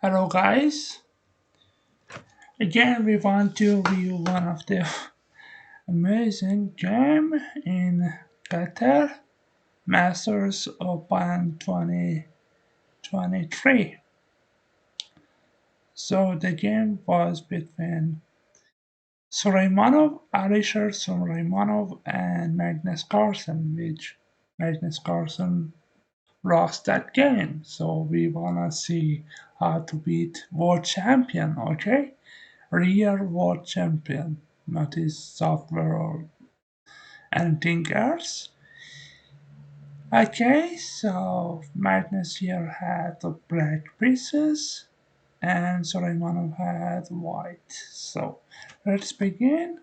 Hello guys, again we want to review one of the amazing game in Qatar Masters Open 2023. So the game was between Suleymenov and Magnus Carlsen, which Magnus Carlsen lost that game. So we wanna see how to beat world champion, okay? Real world champion, not his software or anything else. Okay, so Magnus here had the black pieces and Suleymanov had white. So let's begin.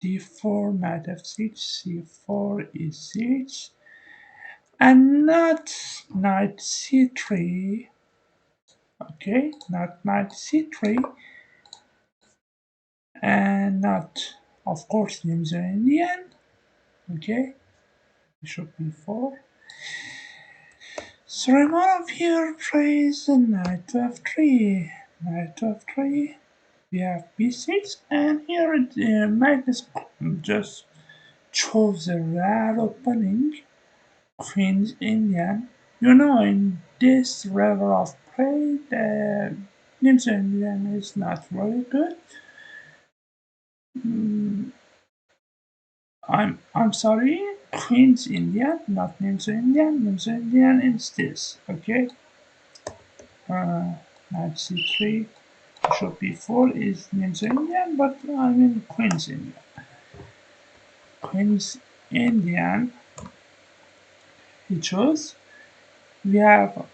D4, knight f6, c4, e6, and not knight c3. Okay, not knight c3, and not, of course, New Zealandian. Okay, bishop b4. Suleymanov here plays knight to f3. Knight to f3. We have b6, and here Magnus just chose a rare opening. Queen's Indian. You know, in this level of play, the New Zealand is not very good. Mm, I'm sorry, Queen's Indian, not New Zealand. New Zealand is this, okay? Knight c3, bishop b4 is New Zealand, but I mean Queen's Indian. Queen's Indian, he chose. We have,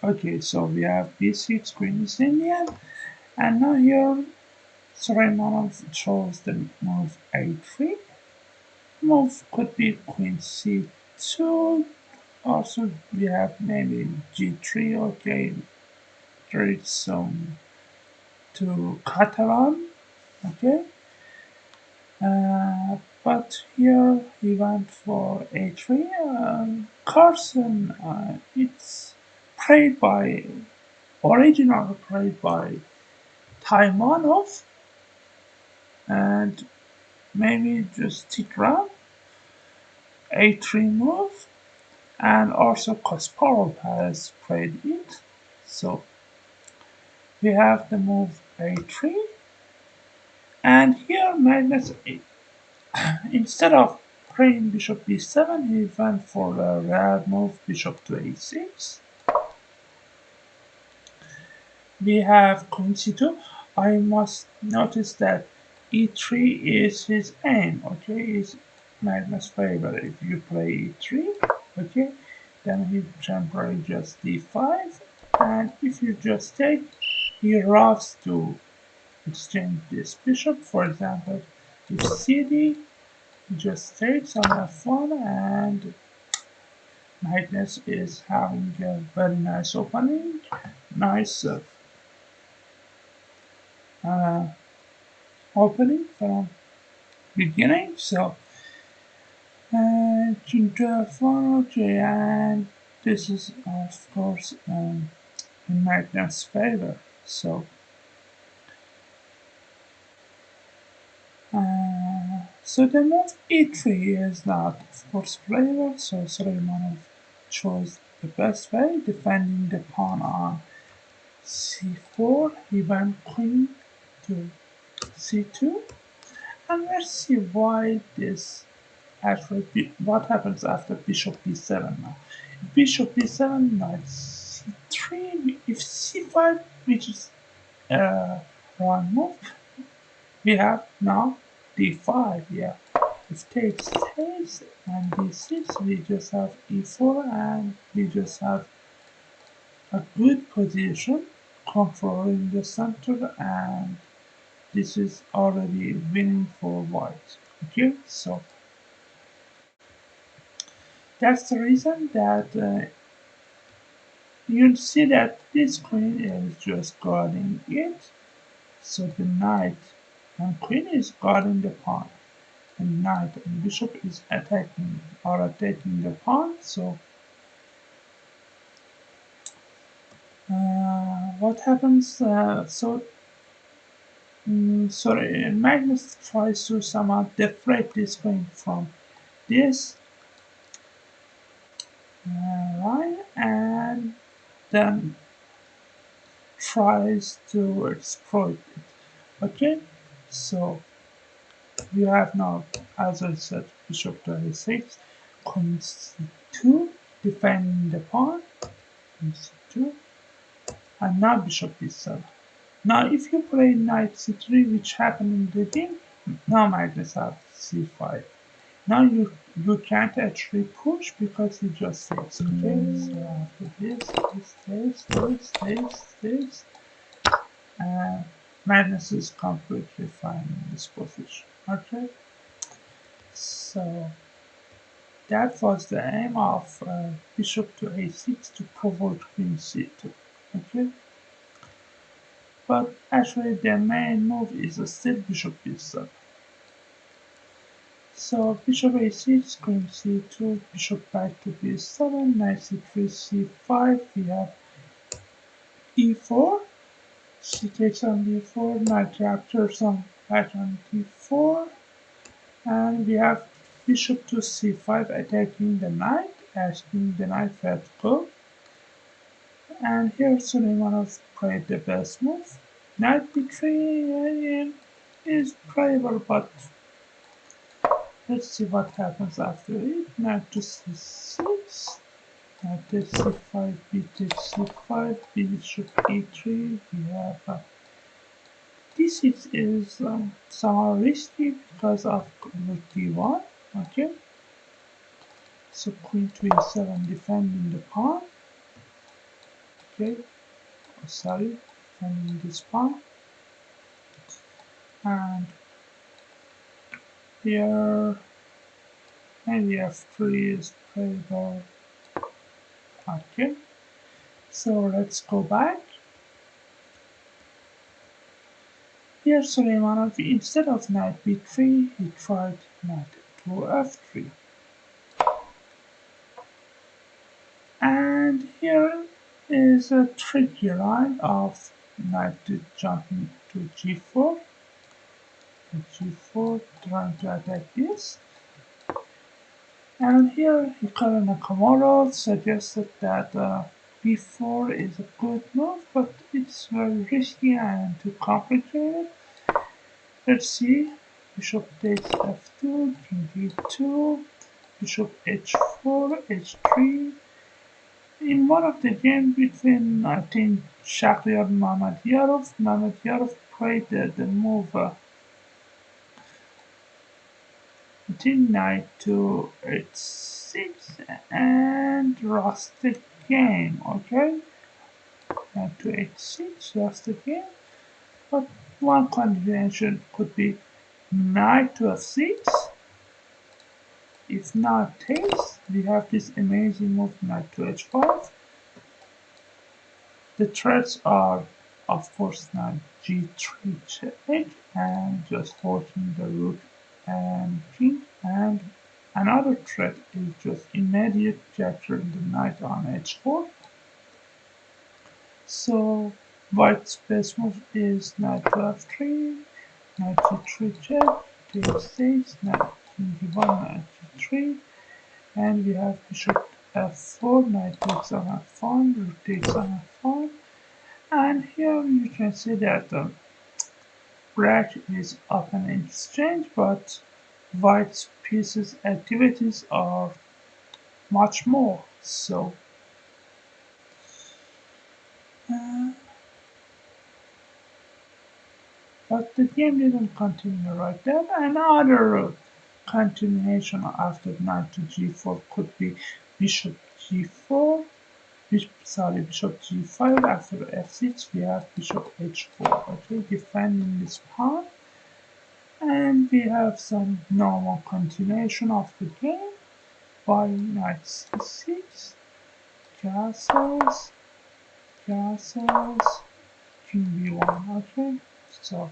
okay, so we have b6, Queen's Indian, and now here Suleymanov chose the move a3. Move could be Queen c2. Also, we have maybe g3. Okay, there is some to Catalan. Okay, but here he went for a3. Carson, it's played by original played by Taimanov, and maybe just Tikran a3 move, and also Kasparov has played it. So we have the move a3, and here Magnus, instead of playing bishop b7, he went for the rare move bishop to a6. We have queen c2. I must notice that e3 is his aim, okay, is Magnus' favorite. If you play e3, okay, then he can play just d5, and if you just take, he robs to exchange this bishop. For example, if cd, he just takes on f1, and Magnus is having a very nice opening, nice uh, opening from beginning. So king to f1, okay, and this is of course in Magnus' favor. So the move e3 is not of course playable, so Suleymanov chose the best way, defending the pawn on c4. He went queen to c2, and let's see why this actually, what happens after bishop b7 now. Bishop b7, knight c3, if c5, which is wrong move, we have now d5, yeah. If takes, and d6, we just have e4, and we just have a good position controlling the center, and this is already winning for white. Okay, so that's the reason that you'll see that this queen is just guarding it. So the knight and queen is guarding the pawn, and knight and bishop is attacking the pawn. So what happens? Sorry, Magnus tries to somehow deflect this going from this line and then tries to exploit it. Okay, so we have now, as I said, bishop to a6, queen c2, defending the pawn, queen c2, and now bishop b7. Now, if you play knight c3, which happened in the game, now Magnus has c5. Now you can't actually push because he just takes. Okay, so after this, Magnus is completely fine in this position. Okay, so that was the aim of bishop to a6 to provoke queen c2. Okay, but actually the main move is still bishop b7. So bishop a6, queen c2, bishop back to b7, knight c3, c5, we have e4, she takes on d4, knight captures on back on d4, and we have bishop to c5 attacking the knight, asking the knight where to go. And here Suleymenov played the best move. Knight b3 is playable, but let's see what happens after it. Knight to c6, knight takes c5, b takes c5, bishop e3. We have d6 is somehow risky because of rook d1. Okay, so queen to e7 defending the pawn. Okay, sorry, defending this pawn, and here maybe f3 is playable. Okay, so let's go back. Here Suleymenov, instead of knight b3, he tried knight to f3. And here is a tricky line of knight to jumping to g4. G4, trying to attack this. And here Hikaru Nakamura suggested that b4 is a good move, but it's very risky and too complicated. Let's see. Bishop takes f2, king d2, bishop h4, h3. In one of the games between, I think, Shakhriyar and Mamedyarov played the move knight to h6 and lost the game. Okay, knight to h6, lost the game. But one combination could be knight to f6. If knight takes, we have this amazing move knight to h5. The threats are, of course, knight g3 check and just forcing the rook and king, and another threat is just immediate capturing the knight on h4. So white's best move is knight to f3, knight g3 check, takes, knight king d1, knight g3, and we have bishop f4, knight takes on f1, rook takes on f1, and here you can see that black is up in exchange, but white's pieces activities are much more. So but the game didn't continue right there. Another continuation after knight to g4 could be bishop g4, bishop g5. After f6 we have bishop h4. Okay, defending this pawn, and we have some normal continuation of the game by knight c6, castles, king b1. Okay, so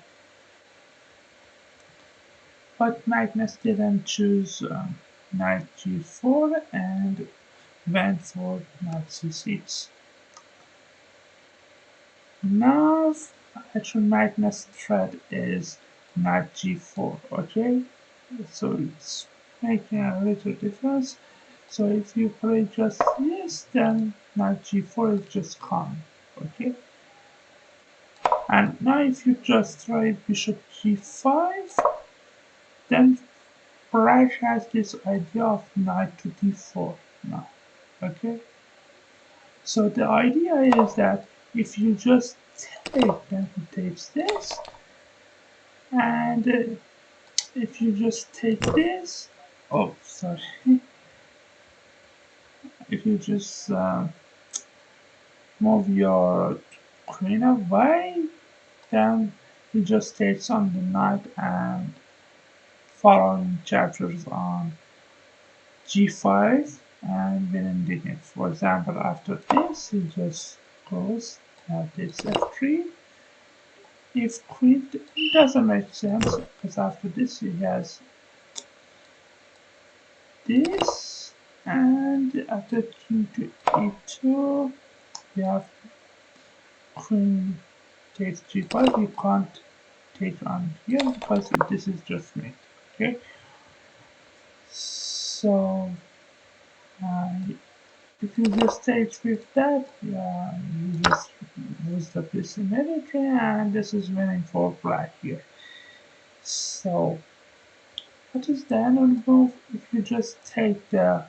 but Magnus didn't choose knight g4 and went for knight c6. Now, actual Magnus thread is knight g4, okay? So it's making a little difference. So if you play just this, then knight g4 is just calm, okay? And now if you just try bishop g5, then Black has this idea of knight to d4 now, okay? So the idea is that if you just take, then he takes this, and if you just take this, oh, sorry, if you just move your queen away, then he just takes on the knight and following chapters on g5 and winning the game. For example, after this, he just goes takes f3. If queen, it doesn't make sense because after this he has this, and after king to e2, we have queen takes g5. You can't take on here because this is just mate. Okay, so if you just take with that, yeah, you just lose the piece immediately, and this is winning for black here. So, what is the end of the move? If you just take the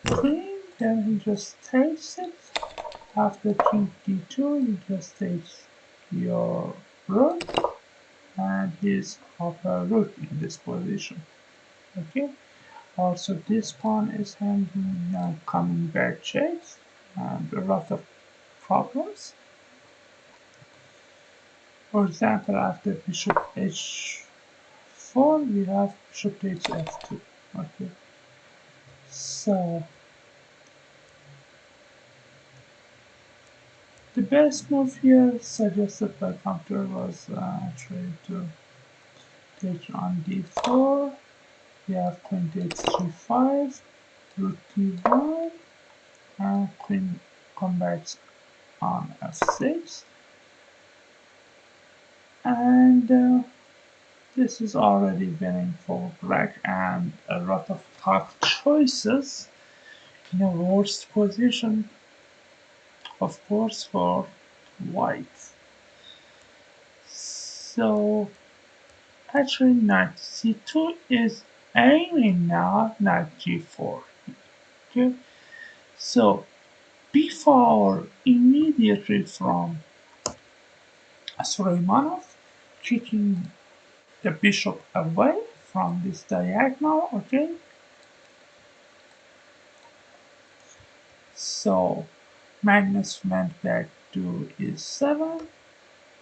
queen, then he just takes it. After king d2, you just take your rook, and he's upper rook in this position. Okay. Also, this pawn is handling coming back checks and a lot of problems. For example, after bishop h4, we have bishop takes f2. Okay, so the best move here suggested by commentator was actually to take on d4. We have queen takes g5, rook d1, and queen combats on f6. And this is already winning for black, and a lot of tough choices in a worst position, of course, for white. So actually knight c2 is aiming now knight g4. Okay, so before immediately from Suleymenov kicking the bishop away from this diagonal, okay, so Magnus went back to e7,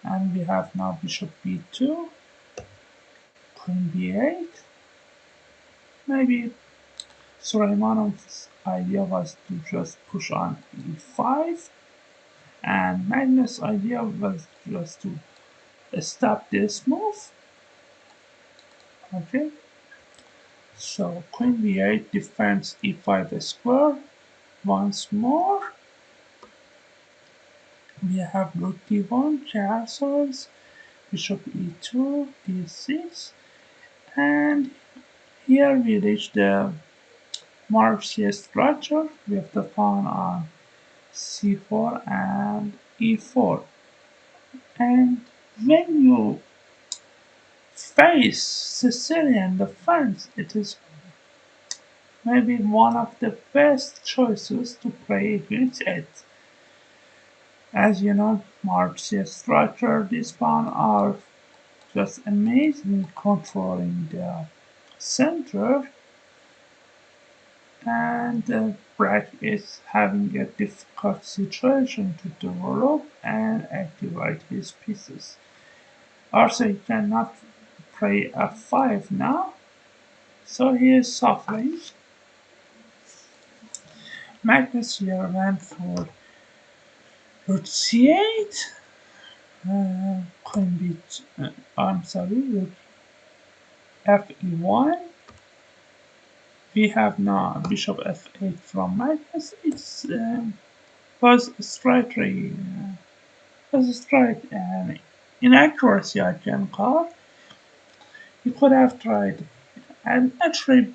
and we have now bishop b2, queen b8. Maybe Suleymanov's idea was to just push on e5, and Magnus' idea was just to stop this move. Okay, so queen b8 defends e5 square. Once more, we have rook d1, castles, bishop e2, d6, and here we reach the Marxian structure with the pawn on c4 and e4. And when you face Sicilian defense, it is maybe one of the best choices to play against it. As you know, Marxian structure, this pawn are just amazing controlling the center, and Black is having a difficult situation to develop and activate his pieces. Also, he cannot play f5 now, so he is suffering. Magnus here went for rook c8, queen b, I'm sorry, rook fe1. We have now bishop f8 from Magnus. It was slightly as a strike and inaccuracy I can call. He could have tried, and actually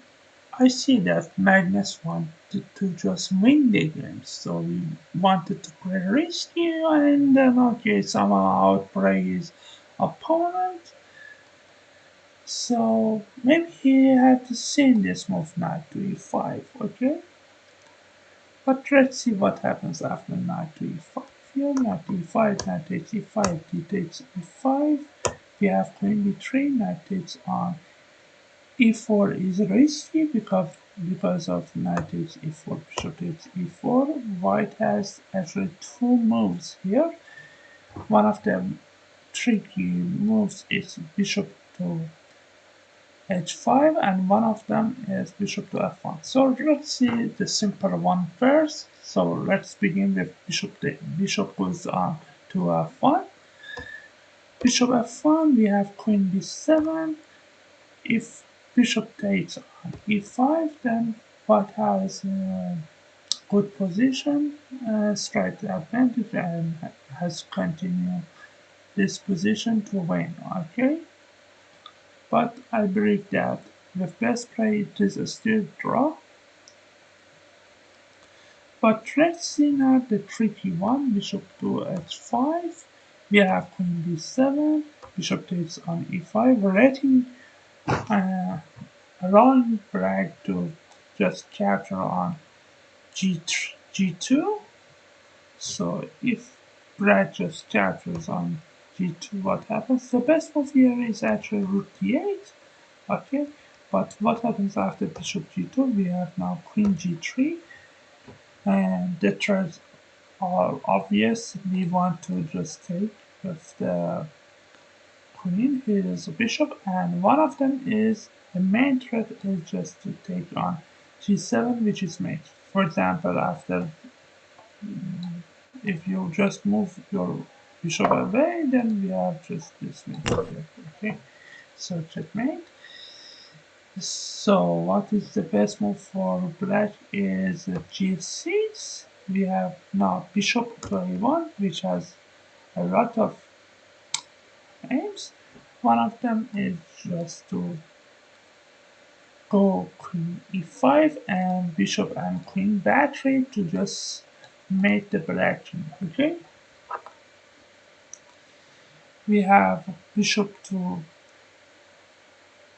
I see that Magnus wanted to just win the game, so he wanted to play risky and then okay somehow outplay his opponent. So maybe he had to seen this move knight to e5, okay? But let's see what happens after knight to e5. Here knight to e5, knight takes e5, d takes e5. We have queen b3, knight takes on e4 is risky because of knight takes e4, bishop takes e4. White has actually two moves here. One of them tricky moves is bishop to h5 and one of them is bishop to f1. So let's see the simple one first. So let's begin with bishop goes on to f1. Bishop f1, we have queen b7. If bishop takes on e5, then white has a good position, straight advantage, and has continued this position to win. Okay, but I believe that with best play it is a still draw. But let's see now the tricky one, bishop to h5. We have queen b7, bishop takes on e5, letting allowing black to just capture on g2. So if black just captures on g2, what happens? The best move here is actually rook d8. Okay, but what happens after bishop g2? We have now queen g3, and the threats are obvious. We want to just take with the queen. Here is a bishop, and one of them is the main threat is just to take on g7, which is mate. For example, after if you just move your bishop away, then we have just this mate here. Okay, so checkmate. So what is the best move for black is g6. We have now bishop to a1, which has a lot of aims. One of them is just to go queen e5 and bishop and queen battery to just make the black king. Okay, we have bishop to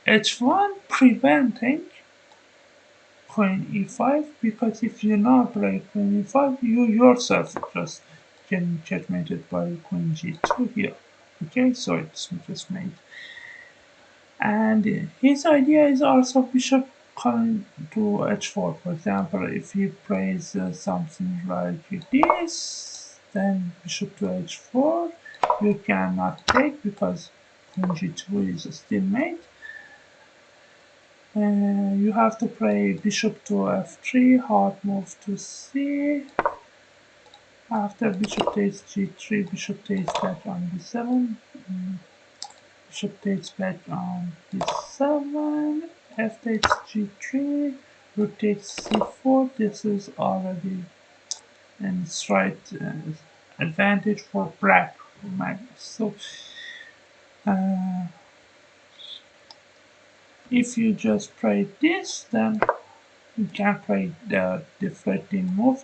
h1 preventing queen e5, because if you not play queen e5 you yourself just getting checkmated by queen g2 here. Okay, so it's just made. And his idea is also bishop coming to h4. For example, if he plays something like this, then bishop to h4, you cannot take because queen g2 is still mate. You have to play bishop to f3, hard move to c. After bishop takes g3, bishop takes back on d7. Bishop takes back on d7, f takes g3, rook takes c4. This is already a slight advantage for black Magnus. So if you just play this, then you can play the deflecting move,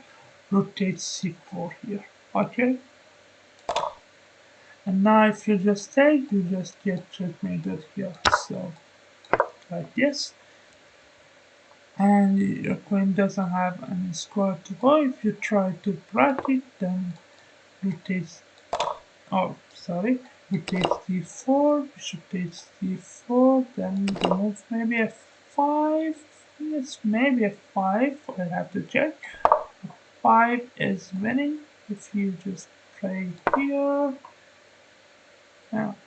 rook takes c4 here. Okay. And now if you just take, you just get checkmated here. So like this. And your queen doesn't have any square to go. If you try to block it, then rook takes, oh sorry, rook takes d4, bishop takes d4, then the move maybe f5, yes, maybe f5, I have to check. 5 is winning if you just play here.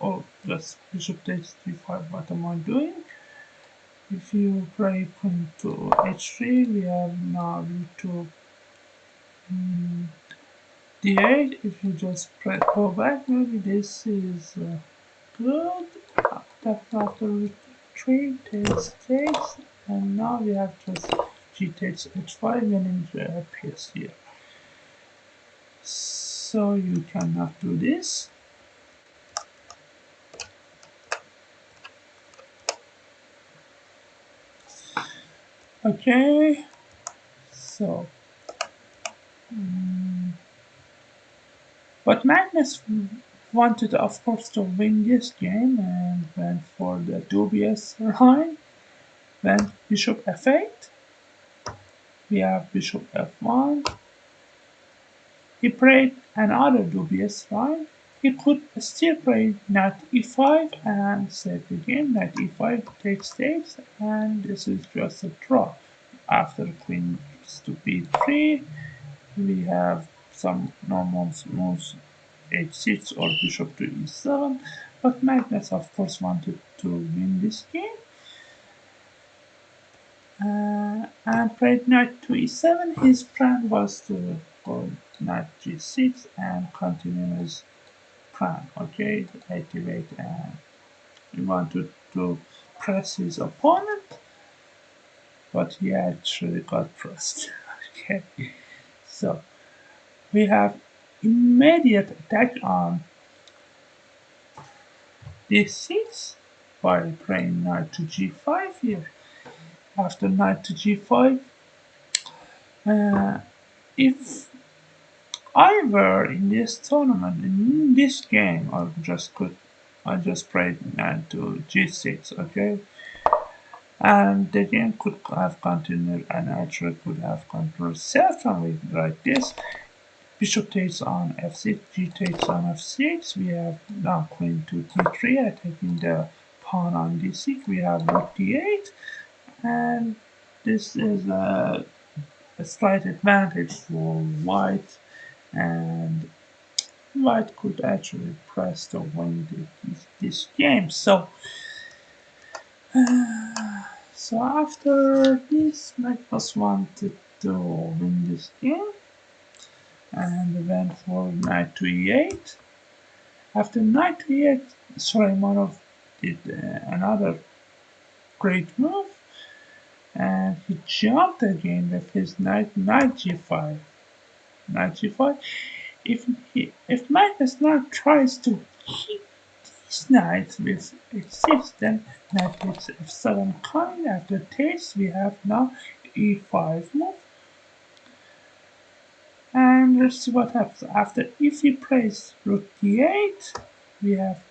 Oh, just bishop takes d5, what am I doing? If you play queen to h3, we have now rook to d8. If you just go back, maybe this is good. After rook 3 takes, and now we have just g takes h5 winning the piece here. so you cannot do this. Okay, so but Magnus wanted, of course, to win this game and went for the dubious line. Then bishop f8. We have bishop f1. He played another dubious line. He could still play knight e5 and save the game. Knight e5 takes, and this is just a draw. After queen goes to b3, we have some normal moves, h6 or bishop to e7, but Magnus of course wanted to win this game. And played knight to e7. His plan was to go knight g6 and continue his plan. Okay, activate, and he wanted to press his opponent, but he actually got pressed. Okay, so we have immediate attack on d6 by playing knight to g5 here. After knight to g5, if I were in this tournament, in this game, I just played knight to g6, okay? And the game could have continued and actually could have continued certainly like this. Bishop takes on f6, g takes on f6. We have now queen to d3, attacking the pawn on d6. We have rook d8, and this is a slight advantage for white, and white could actually press to win this game. So after this, Magnus wanted to win this game and went for knight to e8. After knight to e8, Suleymenov did another great move, and he jumped again with his knight g5. Knight g5. If Magnus now tries to hit this knight with h6, then knight takes f7 coming. After takes, we have now e5 move. And let's see what happens. After if he plays rook d8, we have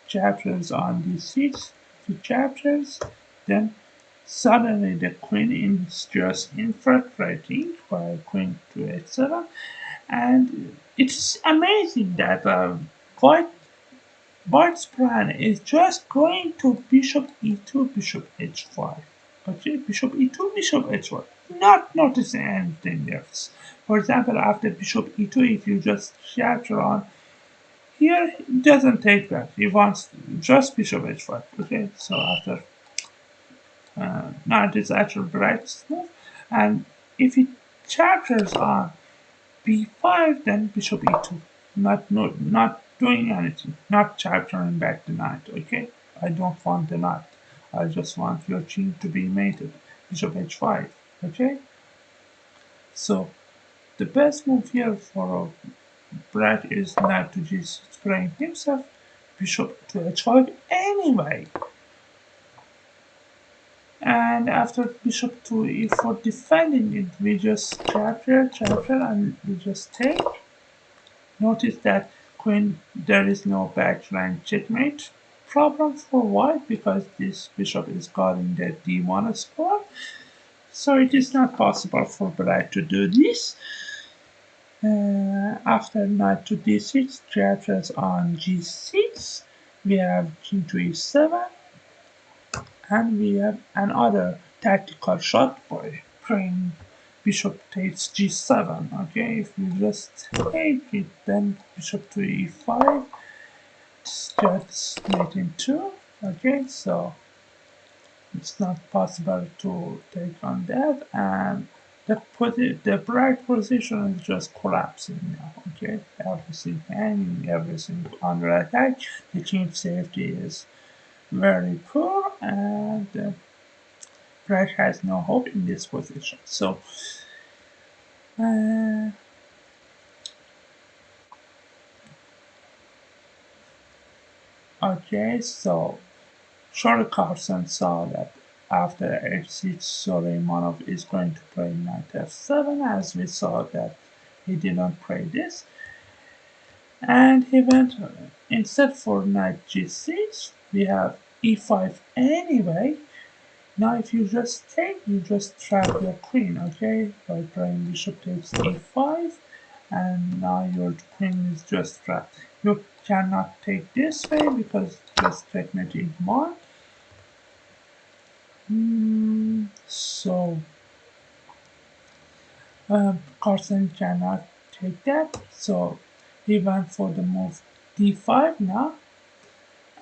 chapters on d6. If he chapters, then suddenly the queen is just infiltrating by queen to h7. And it's amazing that White's plan is just going to bishop e2, bishop h5. Okay, bishop e2, bishop h5. Not noticing anything else. For example, after bishop e2, if you just capture on here, it doesn't take that. He wants just bishop h5. Okay, so after now it is actually right move, and if he captures on b5, then bishop e2. Not doing anything, not capturing back the knight. Okay, I don't want the knight. I just want your king to be mated. Bishop h5. Okay, so the best move here for black is knight to g6, playing himself bishop to h5 anyway. And after bishop to e4 defending it, we just capture, and we just take. Notice that queen, there is no backline checkmate problem for white because this bishop is guarding the d1 square. So it is not possible for black to do this. After knight to d6, captures on g6, we have king to e7, and we have another tactical shot by playing bishop takes g7. Okay, if you just take it, then bishop to e5, just mate in 2. Okay, so it's not possible to take on that, and the bright position is just collapsing now. Okay, everything hanging, everything under attack. The king safety is very poor, and Black has no hope in this position. So Okay, so Charlie Carlsen saw that after h6, Suleymenov is going to play knight f7, as we saw that he didn't play this. And he went, instead for knight g6, we have e5 anyway. Now if you just take, you just trap your queen, okay? By playing bishop takes e5, and now your queen is just trapped. You cannot take this way because just checkmate is one. So Carlsen cannot take that, so he went for the move d5 now,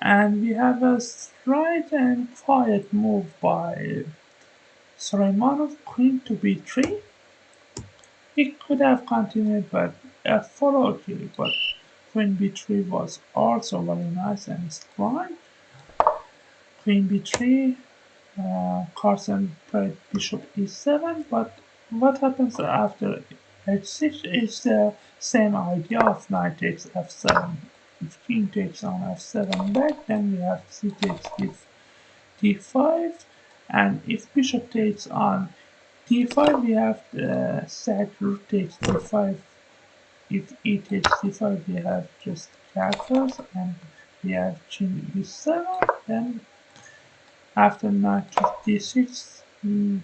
and we have a straight and quiet move by Suleymanov, queen to b3. He could have continued but f4 okay, but queen b3 was also very nice and strong. Queen b3, Carlsen played bishop e7, but what happens after h6 is the same idea of knight takes f7. If king takes on f7 back, then we have c takes d5, and if bishop takes on d5, we have the set rook takes d5. If e takes d5, we have just captures, and we have king e7, then after knight to d6,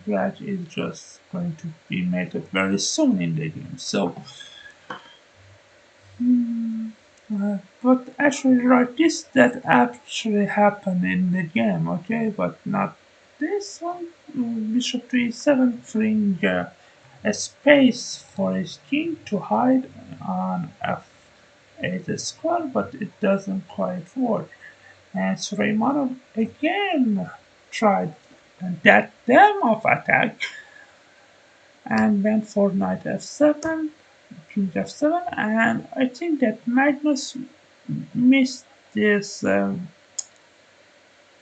black is just going to be mated very soon in the game. So, but actually, like this, that actually happened in the game, okay? But not this one. Bishop to e7, freeing a space for his king to hide on f8 square, but it doesn't quite work. And Suleymanov again tried that demo of attack and went for knight f7, king f7, and I think that Magnus missed this knight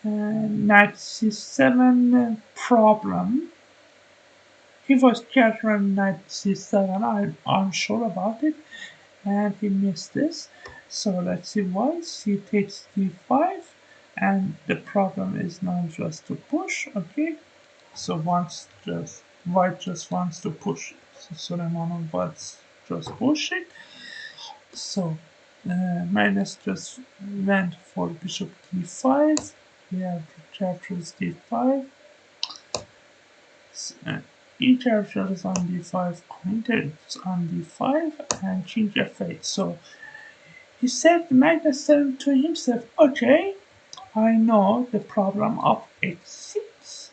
c7 problem. He was capturing knight c7, I'm sure about it, and he missed this. So let's see why. C takes d5, and the problem is now just to push, okay? So white just wants to push it. So Suleymanov wants just push it. So Magnus just went for bishop d5. We have captures d5. E captures on d5, queen takes on d5, and king f8. So he said, Magnus said to himself, okay, I know the problem of h6.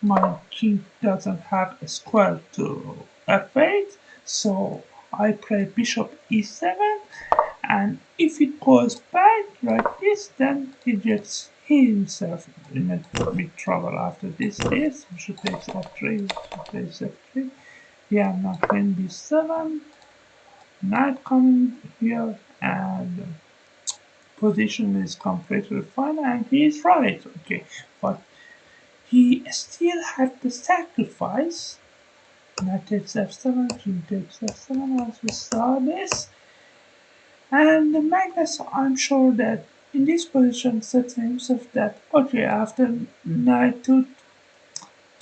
My king doesn't have a square to f8, so I play bishop e7, and if it goes back like this, then he himself in a big trouble after this. Bishop takes f3, bishop takes f3. Yeah, now queen b7, knight coming here, and position is completely fine, and he is right, okay, but he still had the sacrifice. Knight takes f7, king takes f7, as we saw this. And Magnus, I'm sure that in this position said to himself that, okay, after knight to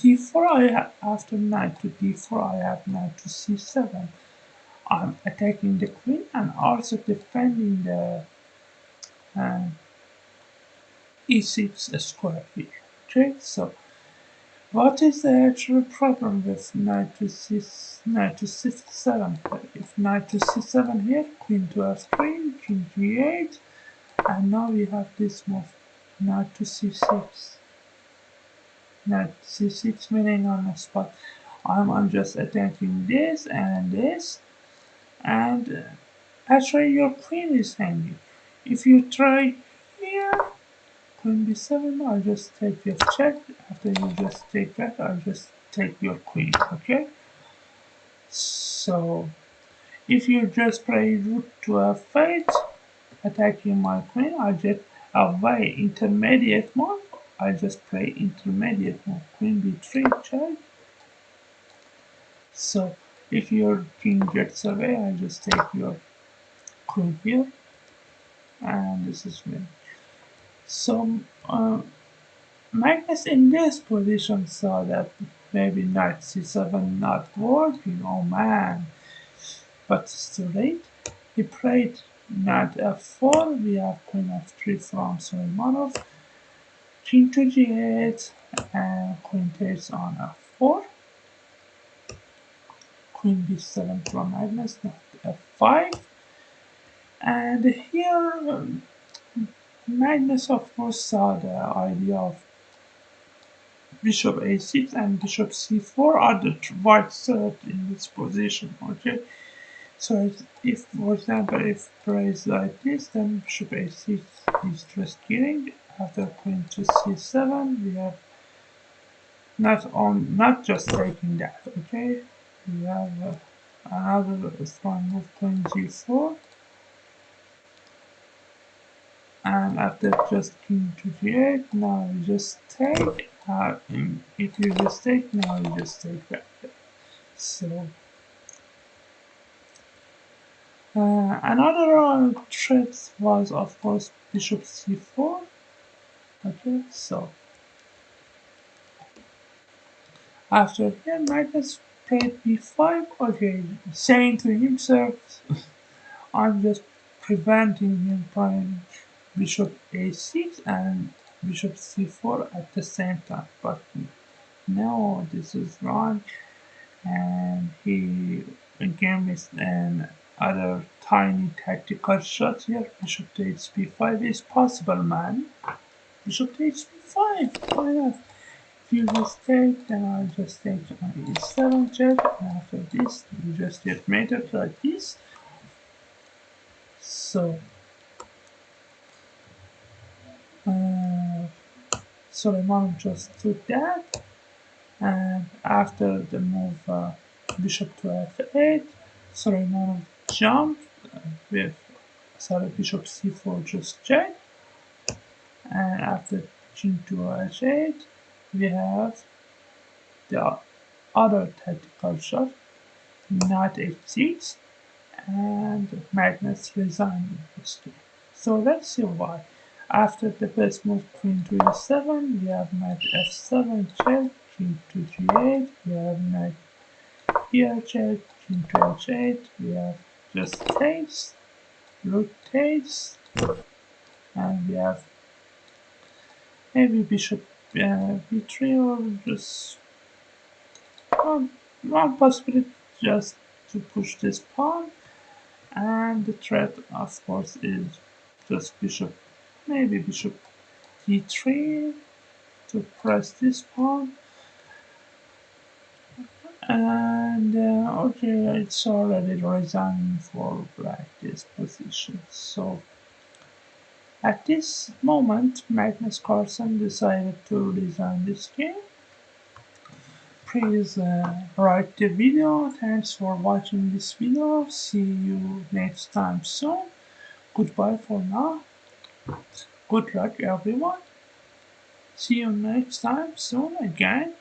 d4, after knight to d4, I have knight to c7. I'm attacking the queen and also defending the uh, e6 square here. Okay, so what is the actual problem with knight to c7? If knight to c7 here, queen to f3, king to e8, and now we have this move, knight to c6. Knight c6 meaning on the spot. I'm just attacking this and this, and actually your queen is hanging. If you try here, queen b7, I'll just take your check. After you just take that, I'll just take your queen, okay? So, if you just play rook to f8, attacking my queen, I get a very intermediate move. I just play intermediate move, queen b3 check. So, if your king gets away, I just take your queen here, and this is win. So Magnus in this position saw that maybe knight c7 not working, oh man, but it's too late. He played knight f4, we have queen f3 from Suleymenov, king to g8, and queen takes on f4, queen b7 from Magnus, knight f5, and here Magnus of course saw the idea of bishop a6 and bishop c4 are the white thread in this position, okay? So if, for example, if plays like this, then bishop a6 is just killing. After queen to c7, we have not just taking that, okay? We have another strong move, queen g4, and after just king to g8, now we just take. If you just take, now you just take back. So another threat was of course bishop c4. Okay, so after here Magnus played b5. Okay, saying to himself, I'm just preventing him playing bishop a6 and bishop c4 at the same time. But no, this is wrong, and he again missed an other tiny tactical shot here. Bishop takes b5 is possible, man. Bishop takes b5. Why not? If you just take, then I'll just take on e7 check, and after this, you just get mated like this. So, Suleymanov just took that, and after the move bishop to f8, Suleymanov jumped with bishop c4 just check, and after king to h8, we have the other tactical shot, knight h6, and Magnus resigned this game. So let's see why. After the best move queen to e7, we have knight f7 check, king to g8, we have knight here check, king to h8, we have just takes, rook takes, and we have maybe bishop b3 or just one possibility just to push this pawn. And the threat, of course, is just bishop, maybe bishop d3 to press this pawn. And okay, it's already resigning for black this position. So at this moment, Magnus Carlsen decided to resign this game. Please like the video. Thanks for watching this video. See you next time soon. Goodbye for now. Good luck everyone. See you next time soon again.